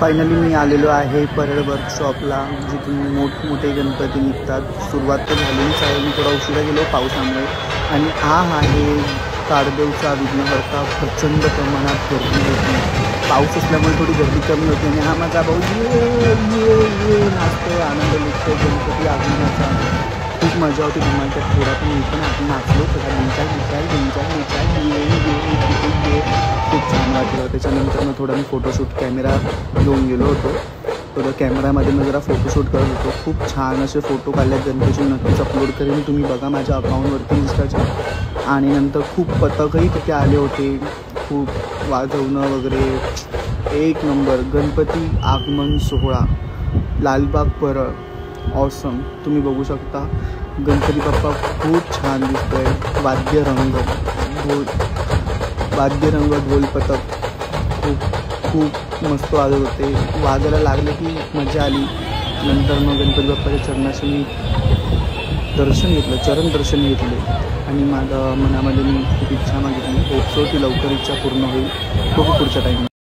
Finally मी आलेलो आहे परळ वर्कशॉपला, जिथून मोठमोठे गणपती निघतात. सुरुवात तर झालीच आहे, मी थोडा उशिरा गेलो पावसामुळे. आणि हा आहे ताडदेवचा विघ्नहर्ता. प्रचंड प्रमाणात गर्दी होती, पाऊस असल्यामुळे थोडी गर्दी कमी होती. आणि हा माझा भाऊ ये नाचतोय, आनंद लुटतोय गणपती आगमनाचा. खूप मजा होती. तुम्हाला त्यात थोडा पण पण आपण नाचलो, थोडा खूप छान वाटलं. त्याच्यानंतर मग थोडा मी फोटोशूट कॅमेरा घेऊन गेलो होतो. थोडं कॅमेरामध्ये मी जरा फोटोशूट करत होतो. खूप छान असे फोटो काढले गणपतीचे, नक्कीच अपलोड करेन, तुम्ही बघा माझ्या अकाउंटवरती इंस्टाच्या. आणि नंतर खूप पथकही तिथे आले होते, खूप वाजवणं वगैरे, एक नंबर गणपती आगमन सोहळा लालबाग परळ ऑसम. तुम्ही बघू शकता गणपती बाप्पा खूप छान दिसतोय. वाद्यरंग ढोल पथक खूप मस्त वाजत होते. वाजायला लागले की मजा आली. नंतर मग गणपती बाप्पाच्या चरणाशी मी चरण दर्शन घेतले. आणि माझ्या मनामध्ये मी खूप इच्छा मागितली, होप सो की लवकर इच्छा पूर्ण होईल. बघू पुढच्या टाईम.